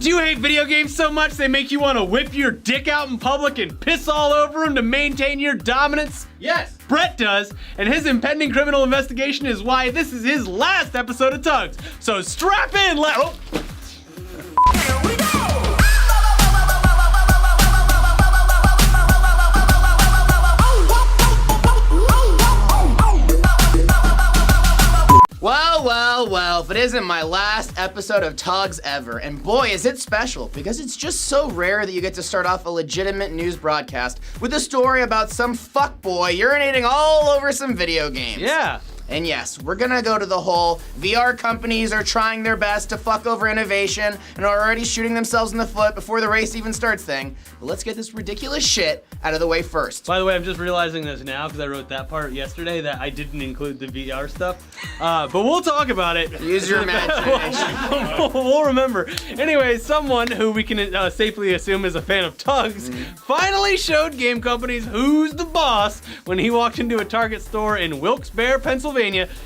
you hate video games so much they make you want to whip your dick out in public and piss all over them to maintain your dominance? Yes. Brett does, and his impending criminal investigation is why this is his last episode of T.U.G.S. So strap in, Here we go! Well, if it isn't my last episode of T.U.G.S. ever, and boy is it special, because it's just so rare that you get to start off a legitimate news broadcast with a story about some fuckboy urinating all over some video games. Yeah. And yes, we're gonna go to the whole VR companies are trying their best to fuck over innovation and are already shooting themselves in the foot before the race even starts thing. But let's get this ridiculous shit out of the way first. By the way, I'm just realizing this now because I wrote that part yesterday that I didn't include the VR stuff. But we'll talk about it. Use your imagination. We'll remember. Anyway, someone who we can safely assume is a fan of T.U.G.S. finally showed game companies who's the boss when he walked into a Target store in Wilkes-Barre, Pennsylvania,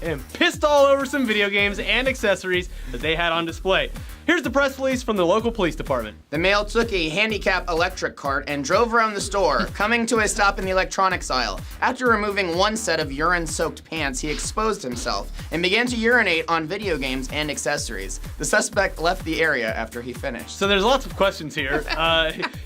and pissed all over some video games and accessories that they had on display. Here's the press release from the local police department. The male took a handicap electric cart and drove around the store, coming to a stop in the electronics aisle. After removing one set of urine-soaked pants, he exposed himself and began to urinate on video games and accessories. The suspect left the area after he finished. So there's lots of questions here.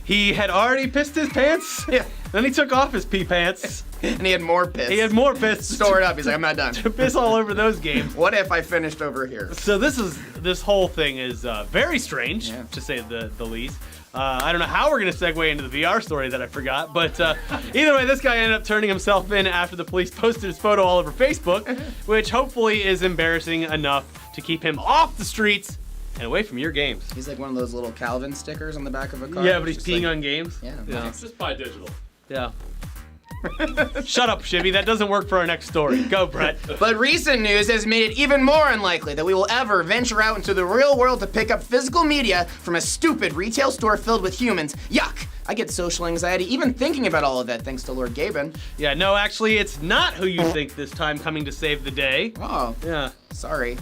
He had already pissed his pants. Yeah. Then he took off his pee pants. And he had more piss. He had more piss. Stored up. He's like, I'm not done. To piss all over those games. What if I finished over here? So this whole thing is very strange, to say the least. I don't know how we're gonna segue into the VR story that I forgot, but either way, this guy ended up turning himself in after the police posted his photo all over Facebook, which hopefully is embarrassing enough to keep him off the streets and away from your games. He's like one of those little Calvin stickers on the back of a car. Yeah, but he's peeing on games. Yeah. Nice. Just buy digital. Yeah. Shut up, Shivy. That doesn't work for our next story. Go, Brett. But recent news has made it even more unlikely that we will ever venture out into the real world to pick up physical media from a stupid retail store filled with humans. Yuck! I get social anxiety even thinking about all of that thanks to Lord Gaben. Yeah, no, actually, it's not who you think this time coming to save the day. Oh. Yeah. Sorry.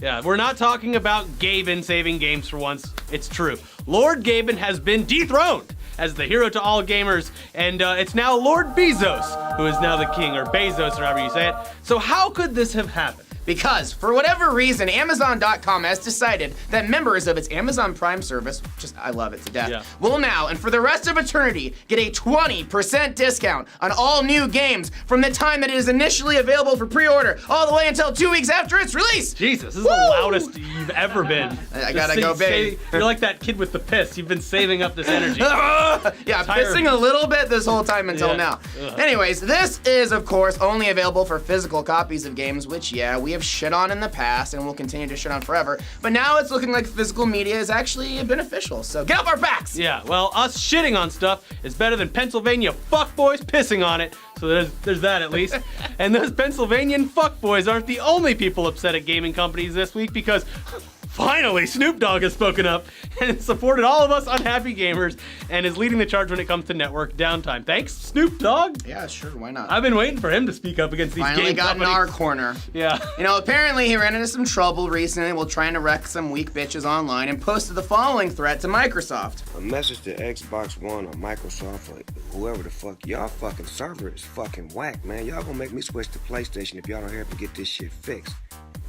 Yeah, we're not talking about Gaben saving games for once. It's true. Lord Gaben has been dethroned as the hero to all gamers, and it's now Lord Bezos who is now the king, or Bezos, or however you say it. So how could this have happened? Because, for whatever reason, Amazon.com has decided that members of its Amazon Prime service, I love it to death, will now, and for the rest of eternity, get a 20% discount on all new games from the time that it is initially available for pre-order, all the way until 2 weeks after its release. Jesus, this is the loudest you've ever been. I gotta go big. You're like that kid with the piss. You've been saving up this energy. Yeah, pissing a little bit this whole time until now. Anyways, this is, of course, only available for physical copies of games, which, we have shit on in the past and will continue to shit on forever. But now it's looking like physical media is actually beneficial. So get off our backs! Yeah, well, us shitting on stuff is better than Pennsylvania fuckboys pissing on it. So there's that at least. And those Pennsylvanian fuckboys aren't the only people upset at gaming companies this week, because finally Snoop Dogg has spoken up and supported all of us unhappy gamers and is leading the charge when it comes to network downtime. Thanks, Snoop Dogg. Yeah, sure, why not? I've been waiting for him to speak up against these Finally game got companies. in our corner. Yeah. You know, apparently he ran into some trouble recently while trying to wreck some weak bitches online and posted the following threat to Microsoft. A message to Xbox One or Microsoft or whoever the fuck, y'all fucking server is fucking whack, man. Y'all gonna make me switch to PlayStation if y'all don't help me get this shit fixed.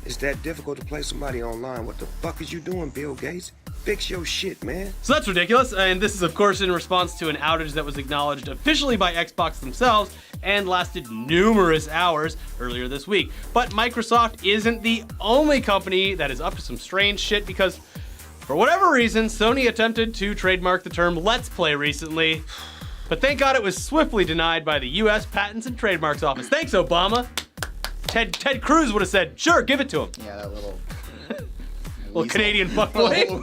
It's that difficult to play somebody online. What the fuck is you doing, Bill Gates? Fix your shit, man. So that's ridiculous, and this is of course in response to an outage that was acknowledged officially by Xbox themselves and lasted numerous hours earlier this week. But Microsoft isn't the only company that is up to some strange shit, because for whatever reason, Sony attempted to trademark the term Let's Play recently, but thank God it was swiftly denied by the U.S. Patents and Trademarks Office. Thanks, Obama. Ted Cruz would have said, sure, give it to him. Yeah, that little... Little Canadian fuckboy.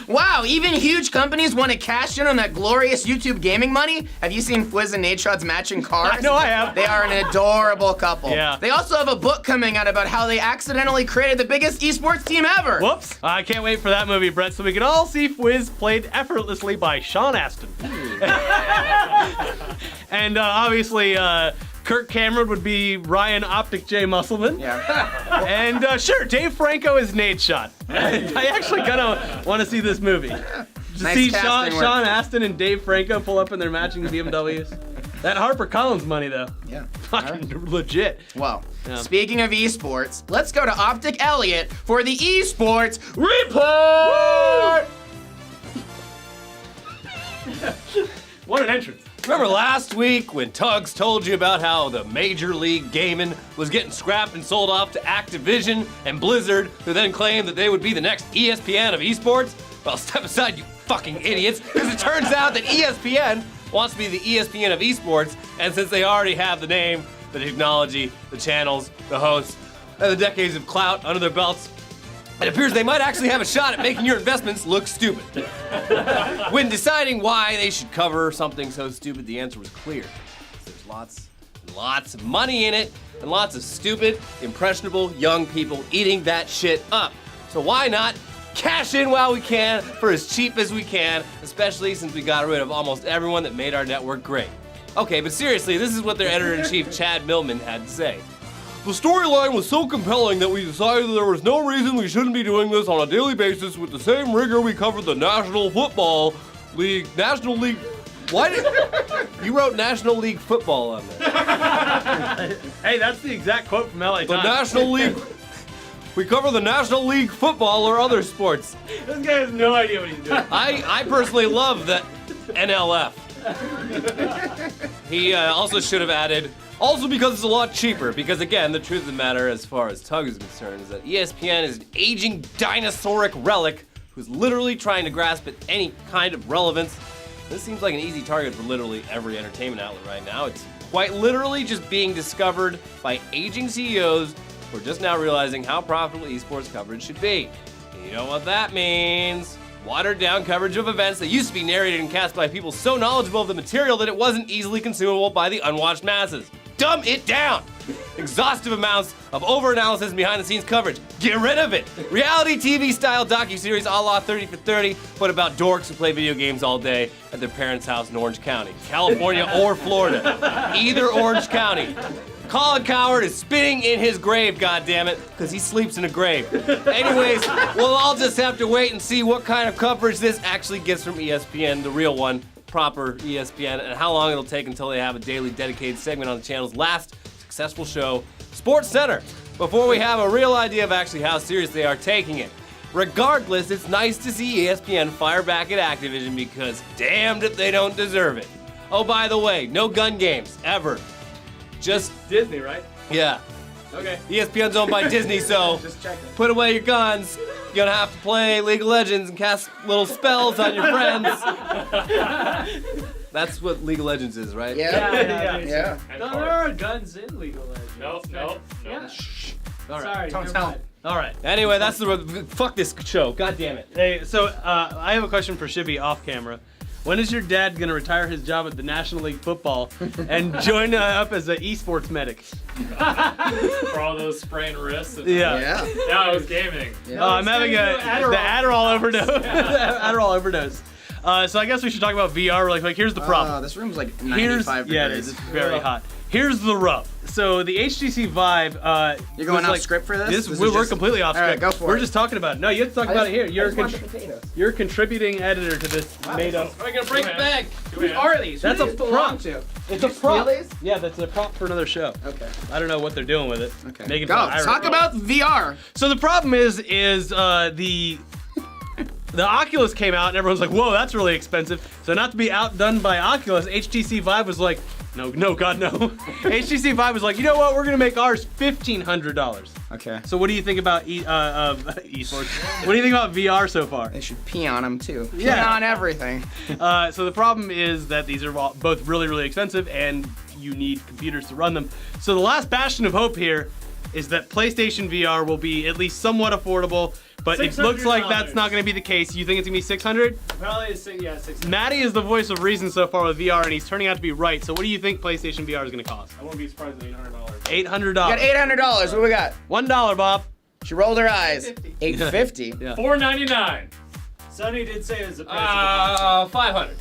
Wow, even huge companies want to cash in on that glorious YouTube gaming money? Have you seen Fwiz and Nadeshot's matching cars? I know I have. They are an adorable couple. Yeah. They also have a book coming out about how they accidentally created the biggest esports team ever. Whoops. I can't wait for that movie, Brett, so we can all see Fwiz played effortlessly by Sean Astin. And obviously, Kirk Cameron would be Ryan Optic J. Musselman. Yeah. And sure, Dave Franco is Nate Shot. I actually kind of want to see this movie. To Nice see casting Sean work. Astin and Dave Franco pull up in their matching BMWs. That Harper Collins money, though. Yeah. Fucking legit. Well, Yeah. speaking of esports, let's go to Optic Elliott for the esports report. What an entrance. Remember last week when T.U.G.S told you about how the Major League Gaming was getting scrapped and sold off to Activision and Blizzard, who then claimed that they would be the next ESPN of esports? Well, step aside, you fucking idiots, because it turns out that ESPN wants to be the ESPN of esports, and since they already have the name, the technology, the channels, the hosts, and the decades of clout under their belts, it appears they might actually have a shot at making your investments look stupid. When deciding why they should cover something so stupid, the answer was clear. There's lots and lots of money in it, and lots of stupid, impressionable young people eating that shit up. So why not cash in while we can for as cheap as we can, especially since we got rid of almost everyone that made our network great. Okay, but seriously, this is what their editor-in-chief Chad Millman had to say. The storyline was so compelling that we decided there was no reason we shouldn't be doing this on a daily basis with the same rigor we covered the National Football League. National League. Why did you wrote National League Football on there? Hey, that's the exact quote from LA Times. The National League. We cover the National League Football or other sports. This guy has no idea what he's doing. I personally love the NLF. He also should have added. Also because it's a lot cheaper, because again, the truth of the matter as far as T.U.G.S is concerned is that ESPN is an aging dinosauric relic who's literally trying to grasp at any kind of relevance. This seems like an easy target for literally every entertainment outlet right now. It's quite literally just being discovered by aging CEOs who are just now realizing how profitable esports coverage should be. And you know what that means? Watered down coverage of events that used to be narrated and cast by people so knowledgeable of the material that it wasn't easily consumable by the unwatched masses. Dumb it down! Exhaustive amounts of over-analysis and behind-the-scenes coverage. Get rid of it! Reality TV-style docuseries a la 30 for 30, but about dorks who play video games all day at their parents' house in Orange County. California or Florida. Either Orange County. Colin Coward is spitting in his grave, goddammit, because he sleeps in a grave. Anyways, we'll all just have to wait and see what kind of coverage this actually gets from ESPN, the real one, proper ESPN, and how long it'll take until they have a daily dedicated segment on the channel's last successful show, Sports Center, before we have a real idea of actually how serious they are taking it. Regardless, it's nice to see ESPN fire back at Activision because damned if they don't deserve it. Oh, by the way, no gun games, ever. Just Disney, right? yeah. Okay. ESPN's owned by Disney, so Just checking. put away your guns. You're gonna have to play League of Legends and cast little spells on your friends. That's what League of Legends is, right? Yeah. No, there are guns in League of Legends. No. Yeah. All right. Sorry, Don't never tell mind. him. All right. Anyway, that's the fuck this show. God damn it. Hey, so I have a question for Shibby off camera. When is your dad gonna retire his job at the National League Football and join up as an esports medic? For all those sprained wrists. And Yeah. No, I was gaming. Yeah. Oh, I'm having the Adderall overdose. Adderall overdose. So I guess we should talk about VR really quick. Here's the problem. This room's like Here's 95 yeah, it degrees. is. It's very hot. Here's the rub. So the HTC Vive. You're going was off script for this? This is we're just- completely off All right, script. go for We're it. just talking about it. No, you have to talk about it here. You're you're a contributing editor to this made up. We're gonna break the bag. Whose are these? That's Who a do these belong prop. to? It's a you steal prop. these? Yeah, that's a prop for another show. Okay. I don't know what they're doing with it. Okay. Making Go. fun of Ira. Talk about VR. So the problem is the Oculus came out and everyone's like, whoa, that's really expensive. So not to be outdone by Oculus, HTC Vive was like, no, God, no. HTC Vive was like, you know what? We're gonna make ours $1,500. Okay. So what do you think about esports? What do you think about VR so far? They should pee on them too. Pee Yeah. on everything. So the problem is that these are both really, really expensive and you need computers to run them. So the last bastion of hope here is that PlayStation VR will be at least somewhat affordable, but it looks like that's not going to be the case. You think it's going to be 600? Probably is 600. Matty is the voice of reason so far with VR, and he's turning out to be right. So what do you think PlayStation VR is going to cost? I wouldn't be surprised at $800. $800. Got $800. What we got? $1, Bob. She rolled her eyes. $850. Yeah. $499. Sonny did say it was a price. 500.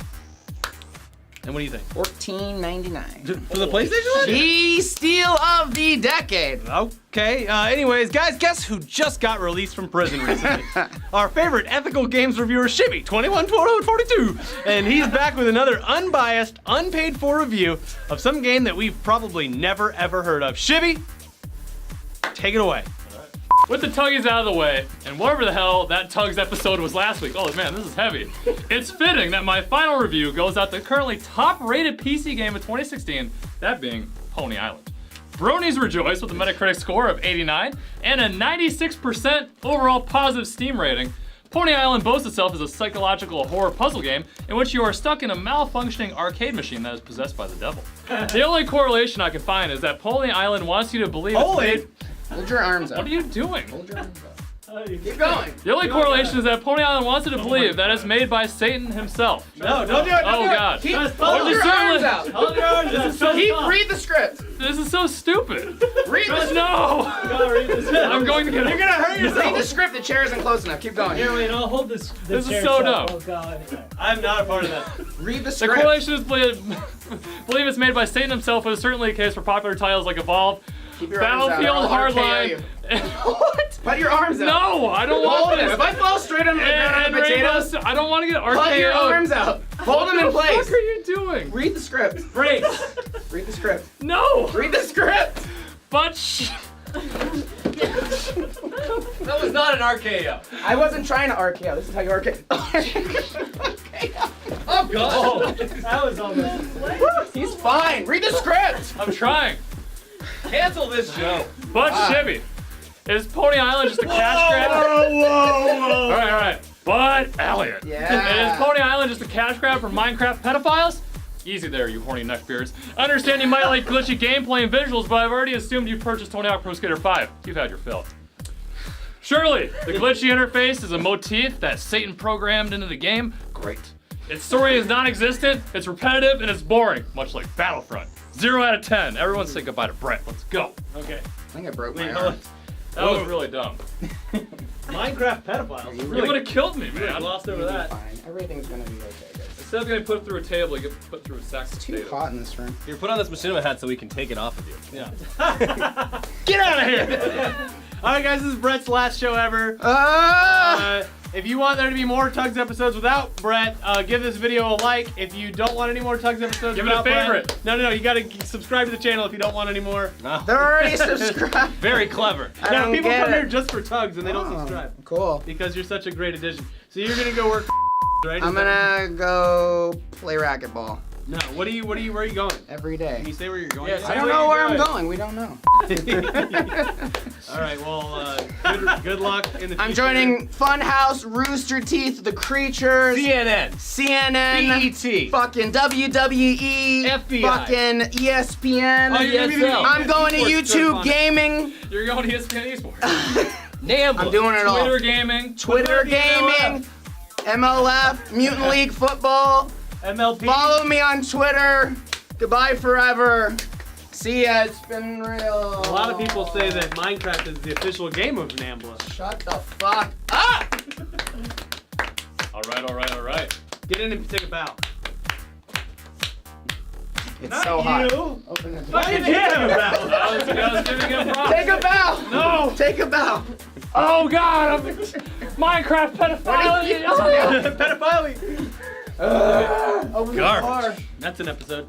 And what do you think? $14.99. For the PlayStation one? The steal of the decade. Okay, anyways, guys, guess who just got released from prison recently? Our favorite ethical games reviewer, Shibby, 2142, and he's back with another unbiased, unpaid-for review of some game that we've probably never, ever heard of. Shibby, take it away. With the Tuggies out of the way, and whatever the hell that Tugs episode was last week, oh man, this is heavy. It's fitting that my final review goes out to the currently top-rated PC game of 2016, that being Pony Island. Bronies rejoice with a Metacritic score of 89 and a 96% overall positive Steam rating. Pony Island boasts itself as a psychological horror puzzle game in which you are stuck in a malfunctioning arcade machine that is possessed by the devil. The only correlation I can find is that Pony Island wants you to believe it's made... Hold your arms up. What are you doing? Hold your arms up. Keep going. The only correlation is that Pony Island wants you to believe that it's made by Satan himself. No, don't do it. Oh God. Keep Hold hold your arms out. Hold your arms out. Read the script. This is so stupid. Read the script. No! I'm going to get You're gonna hurt yourself. Read the script. The chair isn't close enough. Keep going. Here, wait, I'll hold this. This is chair so shut. dumb. Oh god. I'm not a part of that. Read the The script. correlation is believe it's made by Satan himself, but is certainly the case for popular titles like Evolve, Keep your arms out, or Battlefield I'll RKO Hardline. you. What? Put your arms out. No, I don't Hold want it. this. If I fall straight on the ground And on potatoes, Rainbow, I don't want to get put your arms RKO'd. out. Hold them in What the place. fuck are you doing? Read the script. Break. Read the script. No! Read the script. But That was not an RKO. I wasn't trying to RKO. This is how you RKO. Oh God. That was almost. He's fine. Read the script. I'm trying. Cancel this show. But Chevy, is Pony Island just a cash grab? All right. But Elliot, Yeah. is Pony Island just a cash grab for Minecraft pedophiles? Easy there, you horny neckbeards. I understand you might like glitchy gameplay and visuals, but I've already assumed you purchased Tony Hawk Pro Skater 5. You've had your fill. Surely, the glitchy interface is a motif that Satan programmed into the game. Great. Its story is non-existent, it's repetitive, and it's boring, much like Battlefront. 0 out of 10. Everyone say goodbye to Brett. Let's go. Okay. I think I broke my Wait, arm. That was really dumb. Minecraft pedophiles. You would have killed me, man. Glossed over that. Fine. Everything's gonna be okay, guys. Instead of getting put through a table, you get put through a sack of Too potatoes. hot in this room. Here, put on this Machinima hat so we can take it off of you. Yeah. Get out of here. All right, guys, this is Brett's last show ever. If you want there to be more Tugs episodes without Brett, give this video a like. If you don't want any more Tugs episodes Give it a without Brett, favorite. no, you gotta subscribe to the channel if you don't want any more. They're already subscribed. Very clever. I Yeah, don't people get come it. here just for Tugs and they don't subscribe Cool. because you're such a great addition. So you're gonna go work, right? I'm gonna go play racquetball No, where are you going? every day. Can you say where you're going? Yes. I don't know where I'm going. We don't know. All right, well, good luck in the future. I'm joining Funhouse, Rooster Teeth, The Creatures, CNN. CNN, BET. fucking WWE, FBI. fucking ESPN. Oh, you're gonna be the- I'm going to Esports YouTube correspondent. Gaming. You're going to ESPN Esports. Nambla. I'm doing it all. Twitter gaming. Twitter Gaming, MLF, Mutant League Football. MLP. Follow me on Twitter. Goodbye forever. See ya. It's been real. A lot of people say that Minecraft is the official game of Nambla. Shut the fuck up. All right. Get in and take a bow. It's so hot. You. Open the Why did you have a bow? I was giving him props. Take a bow. No. Take a bow. Oh God, I'm Minecraft pedophile. Pedophilia. Open the door. That's an episode.